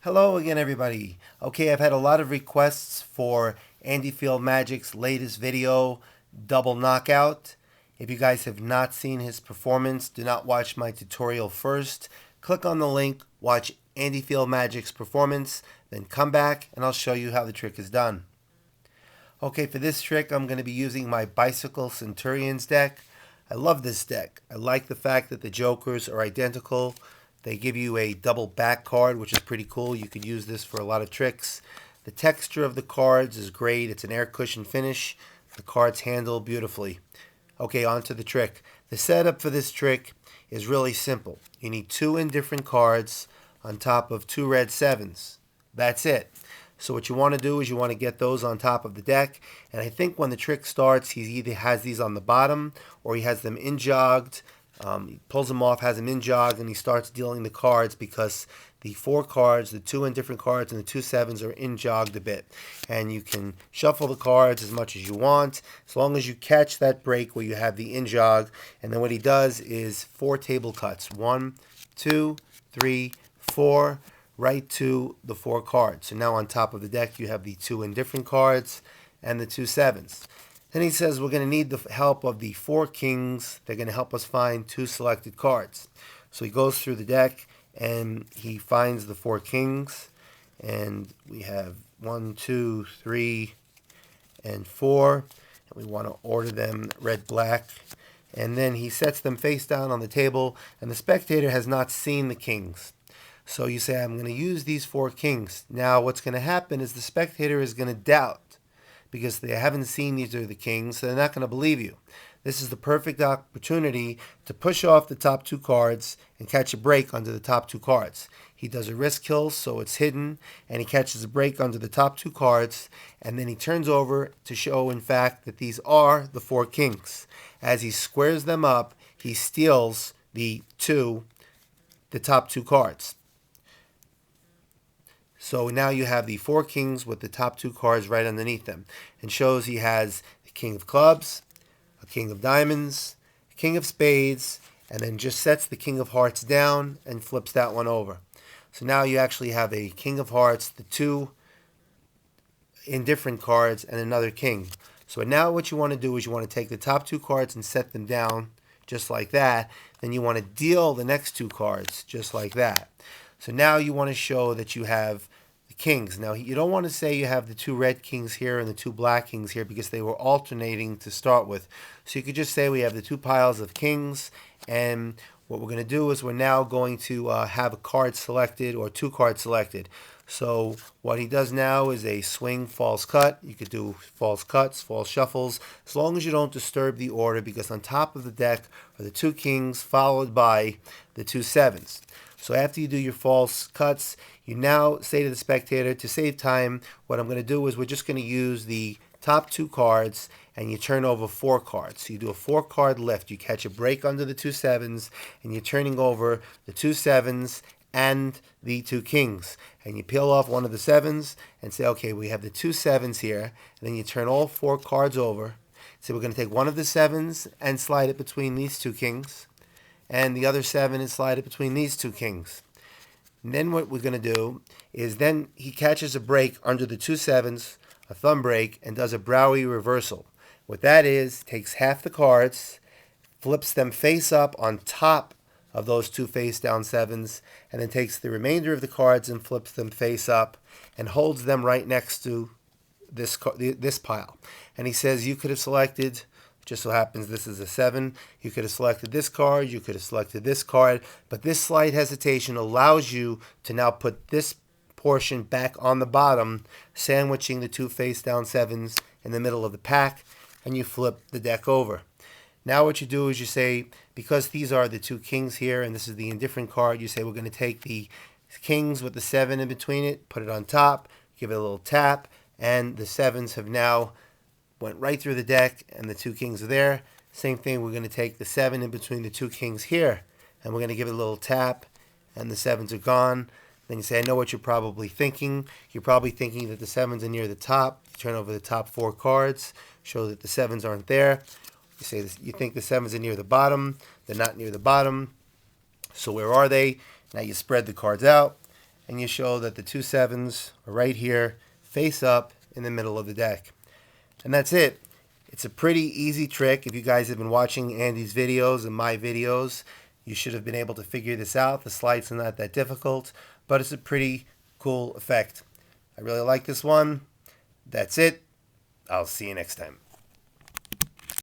Hello again, everybody. Okay, I've had a lot of requests for Andy Field Magic's latest video, Double Knockout. If you guys have not seen his performance, do not watch my tutorial first. Click on the link, watch Andy Field Magic's performance, then come back and I'll show you how the trick is done. Okay, for this trick, I'm going to be using my Bicycle Centurions deck. I love this deck. I like the fact that the jokers are identical. They give you a double back card, which is pretty cool. You could use this for a lot of tricks. The texture of the cards is great. It's an air cushion finish. The cards handle beautifully. Okay, on to the trick. The setup for this trick is really simple. You need two indifferent cards on top of two red sevens. That's it. So what you want to do is you want to get those on top of the deck. And I think when the trick starts, he either has these on the bottom or he has them in jogged. He pulls them off, has them in jog, and he starts dealing the cards because the four cards, the two indifferent cards, and the two sevens are in jogged a bit. And you can shuffle the cards as much as you want, as long as you catch that break where you have the in jog. And then what he does is four table cuts. 1, 2, 3, 4, right to the four cards. So now on top of the deck, you have the two indifferent cards and the two sevens. Then he says we're going to need the help of the four kings. They're going to help us find two selected cards. So he goes through the deck and he finds the four kings. And we have 1, 2, 3, and 4. And we want to order them red, black. And then he sets them face down on the table. And the spectator has not seen the kings. So you say, I'm going to use these four kings. Now what's going to happen is the spectator is going to doubt because they haven't seen these are the kings, so they're not going to believe you. This is the perfect opportunity to push off the top two cards and catch a break under the top two cards. He does a wrist kill, so it's hidden, and he catches a break under the top two cards, and then he turns over to show, in fact, that these are the four kings. As he squares them up, he steals the top two cards. So now you have the four kings with the top two cards right underneath them, and shows he has the king of clubs, a king of diamonds, a king of spades, and then just sets the king of hearts down and flips that one over. So now you actually have a king of hearts, the two indifferent cards, and another king. So now what you want to do is you want to take the top two cards and set them down just like that. Then you want to deal the next two cards just like that. So now you want to show that you have the kings. Now you don't want to say you have the two red kings here and the two black kings here because they were alternating to start with. So you could just say we have the two piles of kings, and what we're going to do is we're now going to have a card selected or two cards selected. So what he does now is a swing false cut. You could do false cuts, false shuffles, as long as you don't disturb the order, because on top of the deck are the two kings followed by the two sevens. So after you do your false cuts, you now say to the spectator, to save time, what I'm going to do is we're just going to use the top two cards and you turn over four cards. So you do a four-card lift. You catch a break under the two sevens and you're turning over the two sevens and the two kings. And you peel off one of the sevens and say, okay, we have the two sevens here. And then you turn all four cards over. So we're going to take one of the sevens and slide it between these two kings, and the other seven and slide it between these two kings. And then what we're going to do is then he catches a break under the two sevens, a thumb break, and does a Browie reversal. What that is, takes half the cards, flips them face up on top of those two face down sevens, and then takes the remainder of the cards and flips them face up and holds them right next to this pile. And he says you could have selected, just so happens this is a 7. You could have selected this card, you could have selected this card, but this slight hesitation allows you to now put this portion back on the bottom, sandwiching the two face down sevens in the middle of the pack, and you flip the deck over. Now what you do is you say, because these are the two kings here and this is the indifferent card, you say we're going to take the kings with the 7 in between it, put it on top, give it a little tap, and the sevens have now went right through the deck and the two kings are there. Same thing, we're going to take the 7 in between the two kings here and we're going to give it a little tap and the sevens are gone. Then you say, I know what you're probably thinking. You're probably thinking that the sevens are near the top. You turn over the top four cards, show that the sevens aren't there. You say this, you think the sevens are near the bottom. They're not near the bottom. So where are they? Now you spread the cards out and you show that the 2 7s are right here, face up in the middle of the deck. And that's it. It's a pretty easy trick. If you guys have been watching Andy's videos and my videos, you should have been able to figure this out. The sleights are not that difficult, but it's a pretty cool effect. I really like this one. That's it. I'll see you next time.